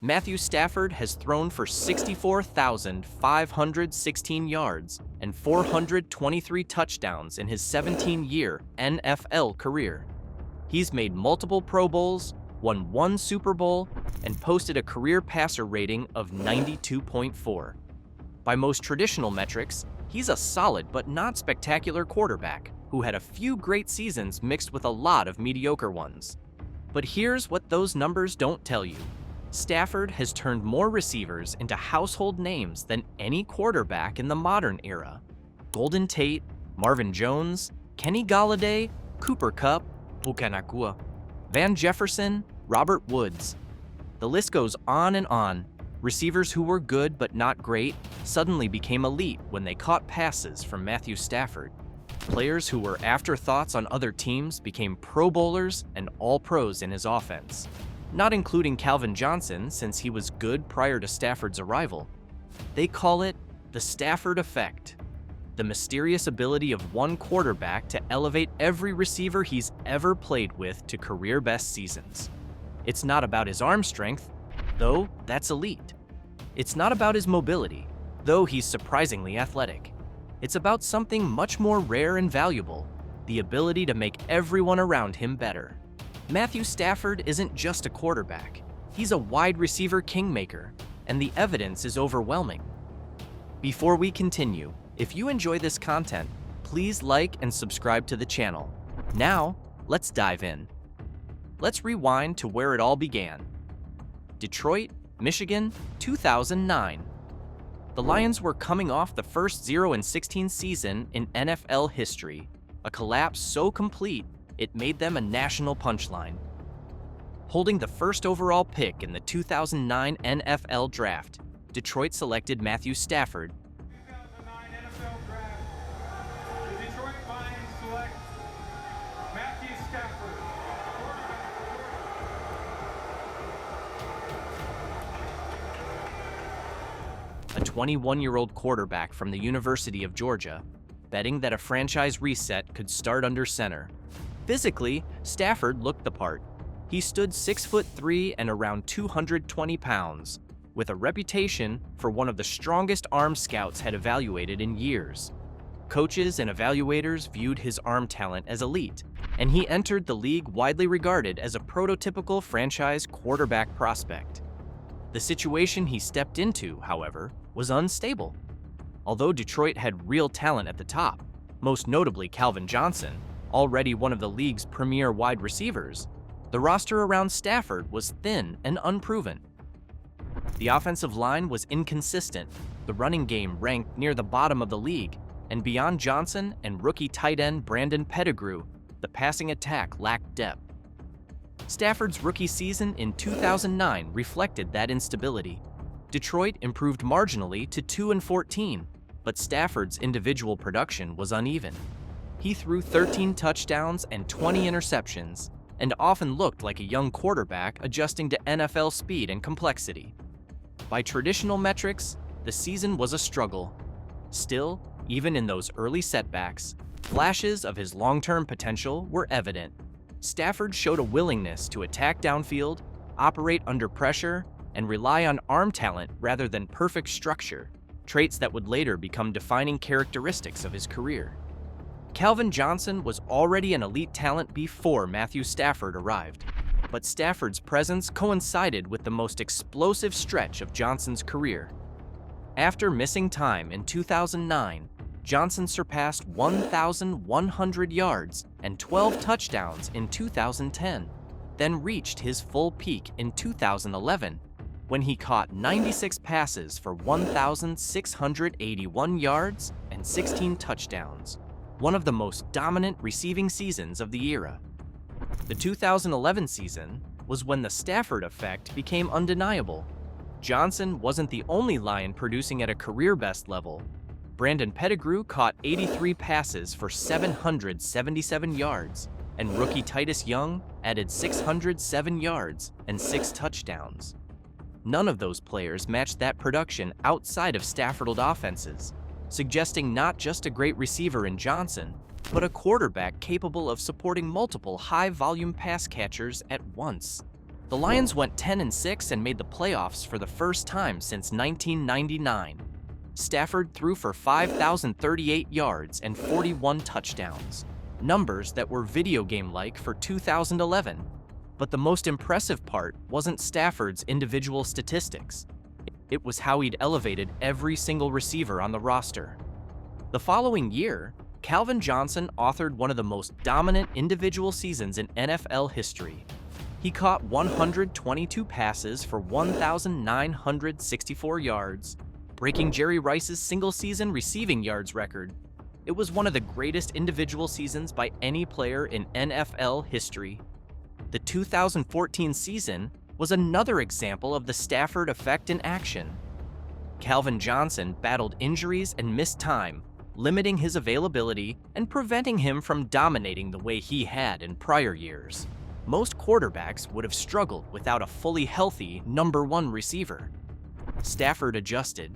Matthew Stafford has thrown for 64,516 yards and 423 touchdowns in his 17-year NFL career. He's made multiple Pro Bowls, won one Super Bowl, and posted a career passer rating of 92.4. By most traditional metrics, he's a solid but not spectacular quarterback who had a few great seasons mixed with a lot of mediocre ones. But here's what those numbers don't tell you. Stafford has turned more receivers into household names than any quarterback in the modern era. Golden Tate, Marvin Jones, Kenny Golladay, Cooper Kupp, Puka Nacua, Van Jefferson, Robert Woods. The list goes on and on. Receivers who were good but not great suddenly became elite when they caught passes from Matthew Stafford. Players who were afterthoughts on other teams became Pro Bowlers and All-Pros in his offense, not including Calvin Johnson since he was good prior to Stafford's arrival. They call it the Stafford Effect, the mysterious ability of one quarterback to elevate every receiver he's ever played with to career-best seasons. It's not about his arm strength, though that's elite. It's not about his mobility, though he's surprisingly athletic. It's about something much more rare and valuable, the ability to make everyone around him better. Matthew Stafford isn't just a quarterback. He's a wide receiver kingmaker, and the evidence is overwhelming. Before we continue, if you enjoy this content, please like and subscribe to the channel. Now, let's dive in. Let's rewind to where it all began. Detroit, Michigan, 2009. The Lions were coming off the first 0-16 season in NFL history, a collapse so complete it made them a national punchline. Holding the first overall pick in the 2009 NFL Draft, Detroit selected Matthew Stafford. 2009 NFL Draft. The Detroit Lions select Matthew Stafford. A 21-year-old quarterback from the University of Georgia, betting that a franchise reset could start under center. Physically, Stafford looked the part. He stood 6'3" and around 220 pounds, with a reputation for one of the strongest arm scouts had evaluated in years. Coaches and evaluators viewed his arm talent as elite, and he entered the league widely regarded as a prototypical franchise quarterback prospect. The situation he stepped into, however, was unstable. Although Detroit had real talent at the top, most notably Calvin Johnson, already one of the league's premier wide receivers, the roster around Stafford was thin and unproven. The offensive line was inconsistent, the running game ranked near the bottom of the league, and beyond Johnson and rookie tight end Brandon Pettigrew, the passing attack lacked depth. Stafford's rookie season in 2009 reflected that instability. Detroit improved marginally to 2-14, but Stafford's individual production was uneven. He threw 13 touchdowns and 20 interceptions, and often looked like a young quarterback adjusting to NFL speed and complexity. By traditional metrics, the season was a struggle. Still, even in those early setbacks, flashes of his long-term potential were evident. Stafford showed a willingness to attack downfield, operate under pressure, and rely on arm talent rather than perfect structure, traits that would later become defining characteristics of his career. Calvin Johnson was already an elite talent before Matthew Stafford arrived, but Stafford's presence coincided with the most explosive stretch of Johnson's career. After missing time in 2009, Johnson surpassed 1,100 yards and 12 touchdowns in 2010, then reached his full peak in 2011, when he caught 96 passes for 1,681 yards and 16 touchdowns, one of the most dominant receiving seasons of the era. The 2011 season was when the Stafford effect became undeniable. Johnson wasn't the only Lion producing at a career-best level. Brandon Pettigrew caught 83 passes for 777 yards, and rookie Titus Young added 607 yards and 6 touchdowns. None of those players matched that production outside of Stafford offenses, suggesting not just a great receiver in Johnson, but a quarterback capable of supporting multiple high-volume pass catchers at once. The Lions went 10-6 and made the playoffs for the first time since 1999. Stafford threw for 5,038 yards and 41 touchdowns, numbers that were video game-like for 2011. But the most impressive part wasn't Stafford's individual statistics. It was how he'd elevated every single receiver on the roster. The following year, Calvin Johnson authored one of the most dominant individual seasons in NFL history. He caught 122 passes for 1,964 yards, breaking Jerry Rice's single-season receiving yards record. It was one of the greatest individual seasons by any player in NFL history. The 2014 season was another example of the Stafford Effect in action. Calvin Johnson battled injuries and missed time, limiting his availability and preventing him from dominating the way he had in prior years. Most quarterbacks would have struggled without a fully healthy number one receiver. Stafford adjusted.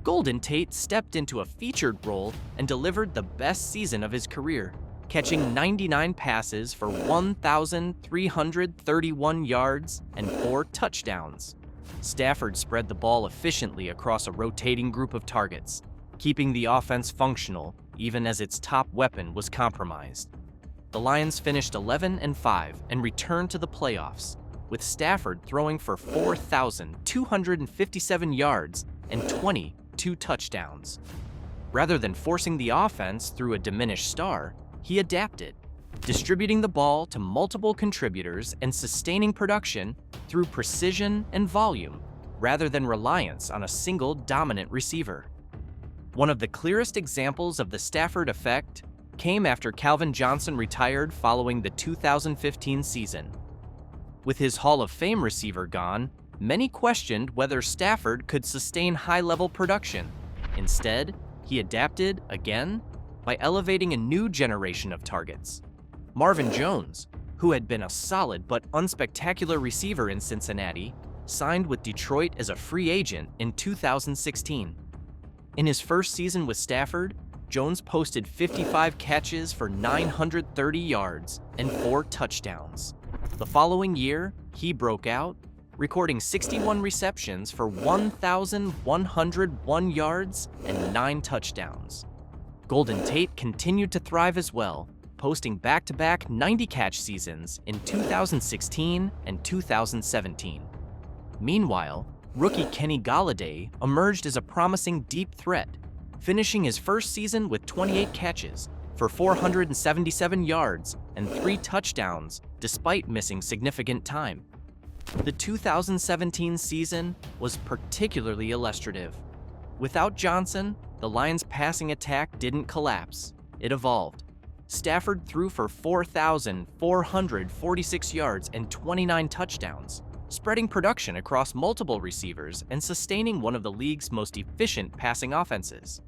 Golden Tate stepped into a featured role and delivered the best season of his career, catching 99 passes for 1,331 yards and 4 touchdowns. Stafford spread the ball efficiently across a rotating group of targets, keeping the offense functional even as its top weapon was compromised. The Lions finished 11-5 and returned to the playoffs, with Stafford throwing for 4,257 yards and 22 touchdowns. Rather than forcing the offense through a diminished star, he adapted, distributing the ball to multiple contributors and sustaining production through precision and volume, rather than reliance on a single dominant receiver. One of the clearest examples of the Stafford Effect came after Calvin Johnson retired following the 2015 season. With his Hall of Fame receiver gone, many questioned whether Stafford could sustain high-level production. Instead, he adapted again by elevating a new generation of targets. Marvin Jones, who had been a solid but unspectacular receiver in Cincinnati, signed with Detroit as a free agent in 2016. In his first season with Stafford, Jones posted 55 catches for 930 yards and 4 touchdowns. The following year, he broke out, recording 61 receptions for 1,101 yards and 9 touchdowns. Golden Tate continued to thrive as well, posting back-to-back 90-catch seasons in 2016 and 2017. Meanwhile, rookie Kenny Golladay emerged as a promising deep threat, finishing his first season with 28 catches for 477 yards and 3 touchdowns despite missing significant time. The 2017 season was particularly illustrative. Without Johnson, the Lions' passing attack didn't collapse, it evolved. Stafford threw for 4,446 yards and 29 touchdowns, spreading production across multiple receivers and sustaining one of the league's most efficient passing offenses.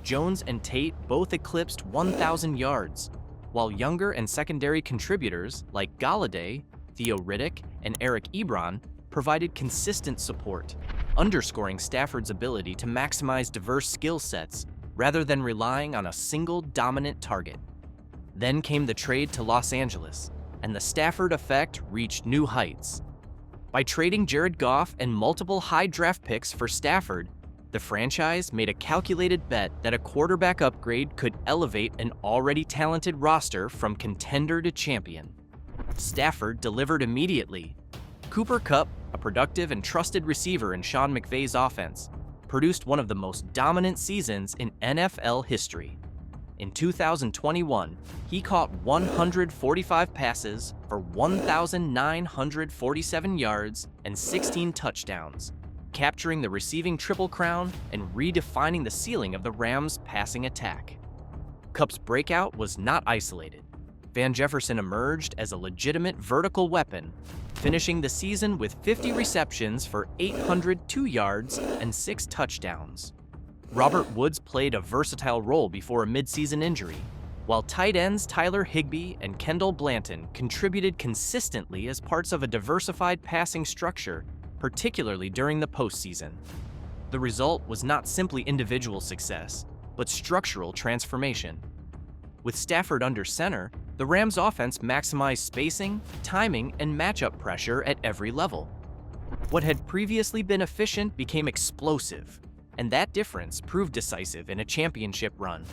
Jones and Tate both eclipsed 1,000 yards, while younger and secondary contributors like Golladay, Theo Riddick, and Eric Ebron provided consistent support, underscoring Stafford's ability to maximize diverse skill sets rather than relying on a single dominant target. Then came the trade to Los Angeles, and the Stafford Effect reached new heights. By trading Jared Goff and multiple high draft picks for Stafford, the franchise made a calculated bet that a quarterback upgrade could elevate an already talented roster from contender to champion. Stafford delivered immediately. Cooper Kupp, a productive and trusted receiver in Sean McVay's offense, produced one of the most dominant seasons in NFL history. In 2021, he caught 145 passes for 1,947 yards and 16 touchdowns, capturing the receiving triple crown and redefining the ceiling of the Rams' passing attack. Kupp's breakout was not isolated. Van Jefferson emerged as a legitimate vertical weapon, finishing the season with 50 receptions for 802 yards and 6 touchdowns. Robert Woods played a versatile role before a midseason injury, while tight ends Tyler Higbee and Kendall Blanton contributed consistently as parts of a diversified passing structure, particularly during the postseason. The result was not simply individual success, but structural transformation. With Stafford under center, The Rams' offense maximized spacing, timing, and matchup pressure at every level. What had previously been efficient became explosive, and that difference proved decisive in a championship run.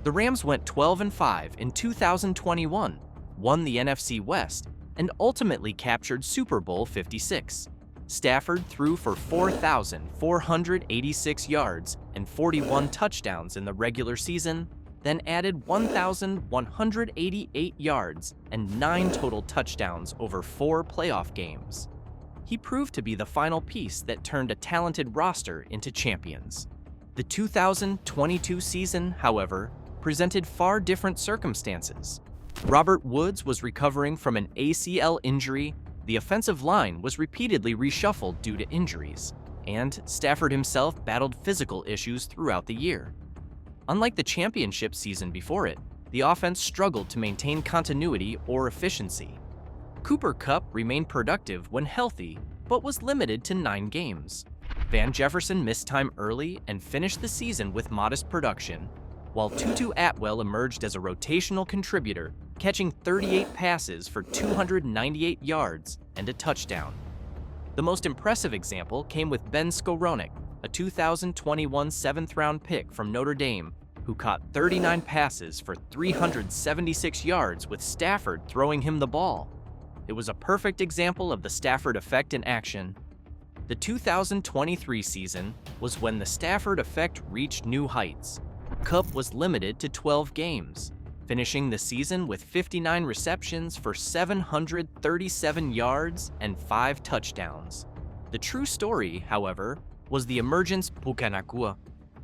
The Rams went 12-5 in 2021, won the NFC West, and ultimately captured Super Bowl 56. Stafford threw for 4,486 yards and 41 touchdowns in the regular season, then added 1,188 yards and 9 total touchdowns over 4 playoff games. He proved to be the final piece that turned a talented roster into champions. The 2022 season, however, presented far different circumstances. Robert Woods was recovering from an ACL injury, the offensive line was repeatedly reshuffled due to injuries, and Stafford himself battled physical issues throughout the year. Unlike the championship season before it, the offense struggled to maintain continuity or efficiency. Cooper Kupp remained productive when healthy, but was limited to 9 games. Van Jefferson missed time early and finished the season with modest production, while Tutu Atwell emerged as a rotational contributor, catching 38 passes for 298 yards and a touchdown. The most impressive example came with Ben Skowronek, a 2021 7th-round pick from Notre Dame, who caught 39 passes for 376 yards with Stafford throwing him the ball. It was a perfect example of the Stafford Effect in action. The 2023 season was when the Stafford Effect reached new heights. Kupp was limited to 12 games, finishing the season with 59 receptions for 737 yards and 5 touchdowns. The true story, however, was the emergence Puka Nacua.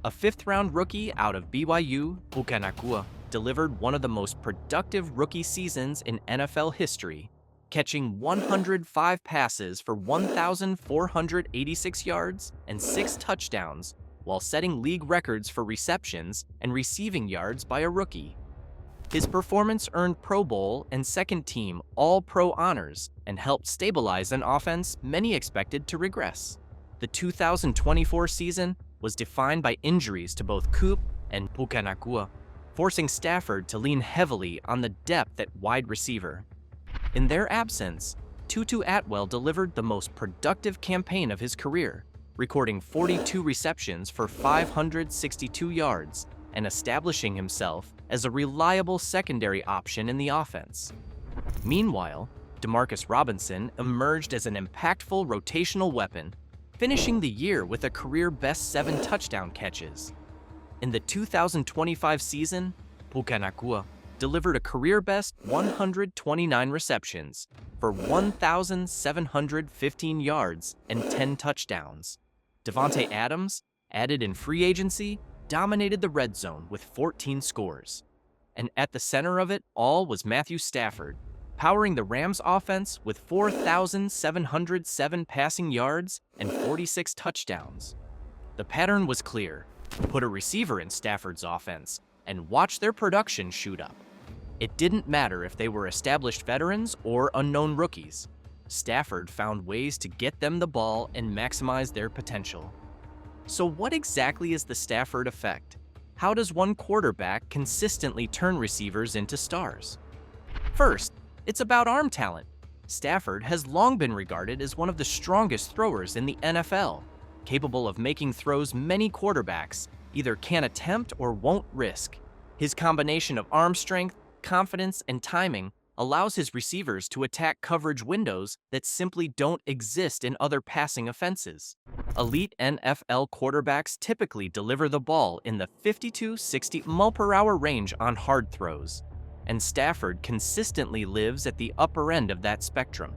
A 5th-round rookie out of BYU, Puka Nacua delivered one of the most productive rookie seasons in NFL history, catching 105 passes for 1,486 yards and 6 touchdowns, while setting league records for receptions and receiving yards by a rookie. His performance earned Pro Bowl and second-team All-Pro honors and helped stabilize an offense many expected to regress. The 2024 season was defined by injuries to both Kupp and Puka Nacua, forcing Stafford to lean heavily on the depth at wide receiver. In their absence, Tutu Atwell delivered the most productive campaign of his career, recording 42 receptions for 562 yards and establishing himself as a reliable secondary option in the offense. Meanwhile, Demarcus Robinson emerged as an impactful rotational weapon, finishing the year with a career-best 7 touchdown catches. In the 2025 season, Puka Nacua delivered a career-best 129 receptions for 1,715 yards and 10 touchdowns. Davante Adams, added in free agency, dominated the red zone with 14 scores. And at the center of it all was Matthew Stafford, powering the Rams' offense with 4,707 passing yards and 46 touchdowns. The pattern was clear: put a receiver in Stafford's offense and watch their production shoot up. It didn't matter if they were established veterans or unknown rookies. Stafford found ways to get them the ball and maximize their potential. So what exactly is the Stafford Effect? How does one quarterback consistently turn receivers into stars? First, it's about arm talent. Stafford has long been regarded as one of the strongest throwers in the NFL, capable of making throws many quarterbacks either can't attempt or won't risk. His combination of arm strength, confidence, and timing allows his receivers to attack coverage windows that simply don't exist in other passing offenses. Elite NFL quarterbacks typically deliver the ball in the 50-60 mph range on hard throws, and Stafford consistently lives at the upper end of that spectrum.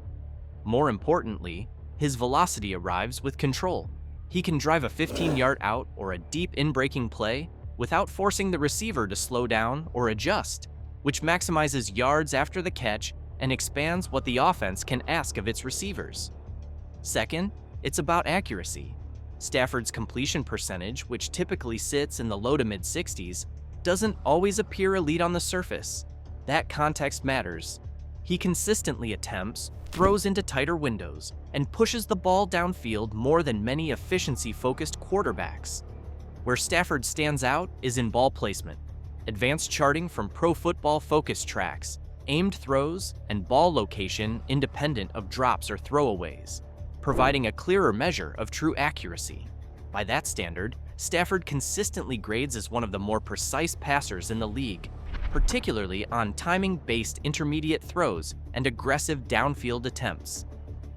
More importantly, his velocity arrives with control. He can drive a 15-yard out or a deep in-breaking play without forcing the receiver to slow down or adjust, which maximizes yards after the catch and expands what the offense can ask of its receivers. Second, it's about accuracy. Stafford's completion percentage, which typically sits in the low to mid-60s, doesn't always appear elite on the surface. That context matters. He consistently attempts, throws into tighter windows, and pushes the ball downfield more than many efficiency-focused quarterbacks. Where Stafford stands out is in ball placement. Advanced charting from Pro Football Focus tracks aimed throws, and ball location independent of drops or throwaways, providing a clearer measure of true accuracy. By that standard, Stafford consistently grades as one of the more precise passers in the league, particularly on timing-based intermediate throws and aggressive downfield attempts.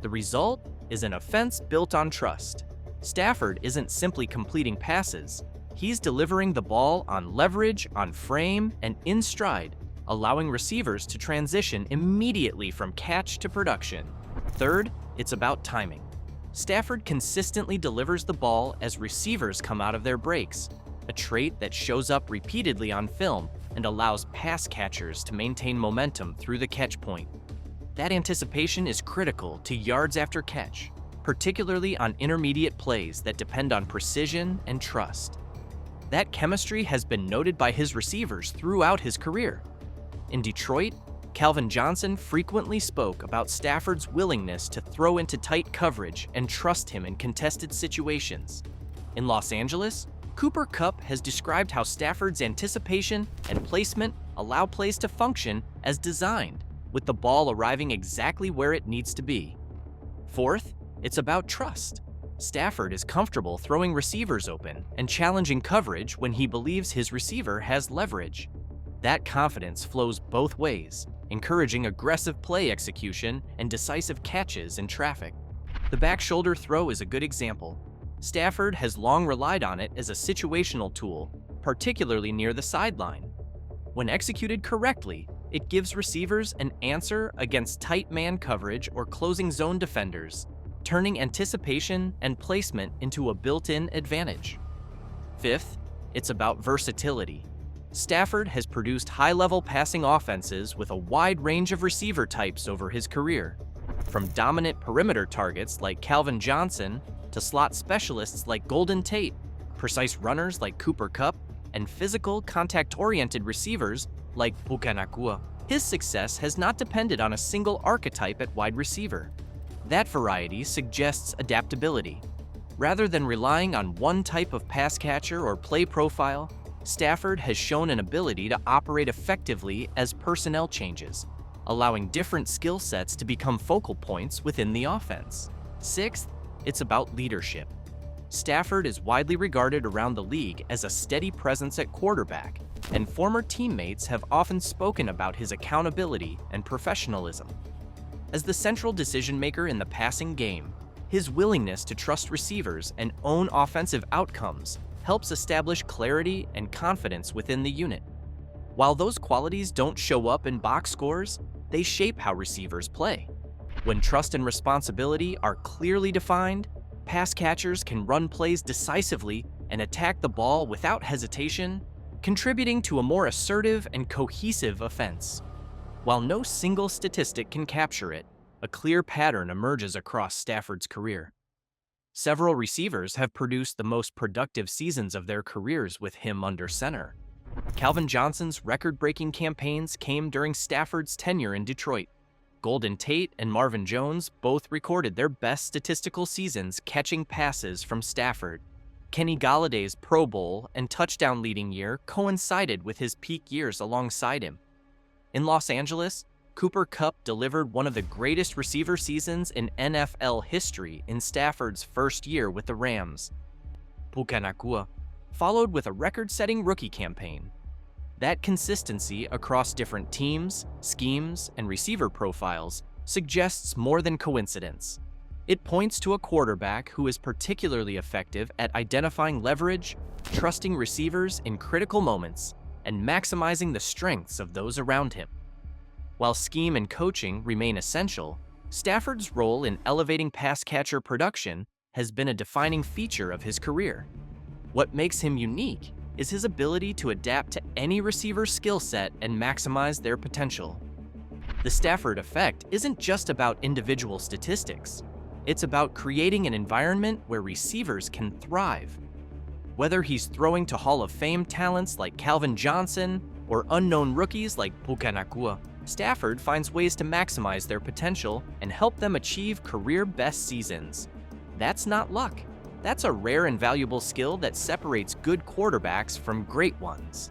The result is an offense built on trust. Stafford isn't simply completing passes, he's delivering the ball on leverage, on frame, and in stride, allowing receivers to transition immediately from catch to production. Third, it's about timing. Stafford consistently delivers the ball as receivers come out of their breaks, a trait that shows up repeatedly on film and allows pass catchers to maintain momentum through the catch point. That anticipation is critical to yards after catch, particularly on intermediate plays that depend on precision and trust. That chemistry has been noted by his receivers throughout his career. In Detroit, Calvin Johnson frequently spoke about Stafford's willingness to throw into tight coverage and trust him in contested situations. In Los Angeles, Cooper Kupp has described how Stafford's anticipation and placement allow plays to function as designed, with the ball arriving exactly where it needs to be. Fourth, it's about trust. Stafford is comfortable throwing receivers open and challenging coverage when he believes his receiver has leverage. That confidence flows both ways, encouraging aggressive play execution and decisive catches in traffic. The back shoulder throw is a good example. Stafford has long relied on it as a situational tool, particularly near the sideline. When executed correctly, it gives receivers an answer against tight man coverage or closing zone defenders, turning anticipation and placement into a built-in advantage. Fifth, it's about versatility. Stafford has produced high-level passing offenses with a wide range of receiver types over his career, from dominant perimeter targets like Calvin Johnson to slot specialists like Golden Tate, precise runners like Cooper Kupp, and physical, contact-oriented receivers like Puka Nacua. His success has not depended on a single archetype at wide receiver. That variety suggests adaptability. Rather than relying on one type of pass catcher or play profile, Stafford has shown an ability to operate effectively as personnel changes, allowing different skill sets to become focal points within the offense. Sixth, it's about leadership. Stafford is widely regarded around the league as a steady presence at quarterback, and former teammates have often spoken about his accountability and professionalism. As the central decision-maker in the passing game, his willingness to trust receivers and own offensive outcomes helps establish clarity and confidence within the unit. While those qualities don't show up in box scores, they shape how receivers play. When trust and responsibility are clearly defined, pass catchers can run plays decisively and attack the ball without hesitation, contributing to a more assertive and cohesive offense. While no single statistic can capture it, a clear pattern emerges across Stafford's career. Several receivers have produced the most productive seasons of their careers with him under center. Calvin Johnson's record-breaking campaigns came during Stafford's tenure in Detroit. Golden Tate and Marvin Jones both recorded their best statistical seasons catching passes from Stafford. Kenny Galladay's Pro Bowl and touchdown-leading year coincided with his peak years alongside him. In Los Angeles, Cooper Kupp delivered one of the greatest receiver seasons in NFL history in Stafford's first year with the Rams. Puka Nacua followed with a record-setting rookie campaign. That consistency across different teams, schemes, and receiver profiles suggests more than coincidence. It points to a quarterback who is particularly effective at identifying leverage, trusting receivers in critical moments, and maximizing the strengths of those around him. While scheme and coaching remain essential, Stafford's role in elevating pass catcher production has been a defining feature of his career. What makes him unique is his ability to adapt to any receiver's skill set and maximize their potential. The Stafford Effect isn't just about individual statistics. It's about creating an environment where receivers can thrive. Whether he's throwing to Hall of Fame talents like Calvin Johnson or unknown rookies like Puka Nacua, Stafford finds ways to maximize their potential and help them achieve career-best seasons. That's not luck. That's a rare and valuable skill that separates good quarterbacks from great ones.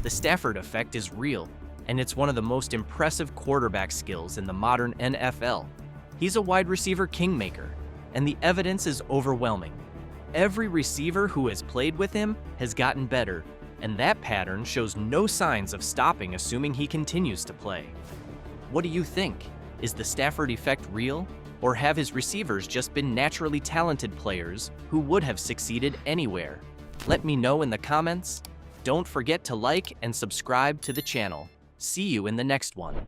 The Stafford Effect is real. and it's one of the most impressive quarterback skills in the modern NFL. He's a wide receiver kingmaker, and the evidence is overwhelming. Every receiver who has played with him has gotten better, and that pattern shows no signs of stopping assuming he continues to play. What do you think? Is the Stafford effect real? Or have his receivers just been naturally talented players who would have succeeded anywhere? Let me know in the comments. Don't forget to like and subscribe to the channel. See you in the next one.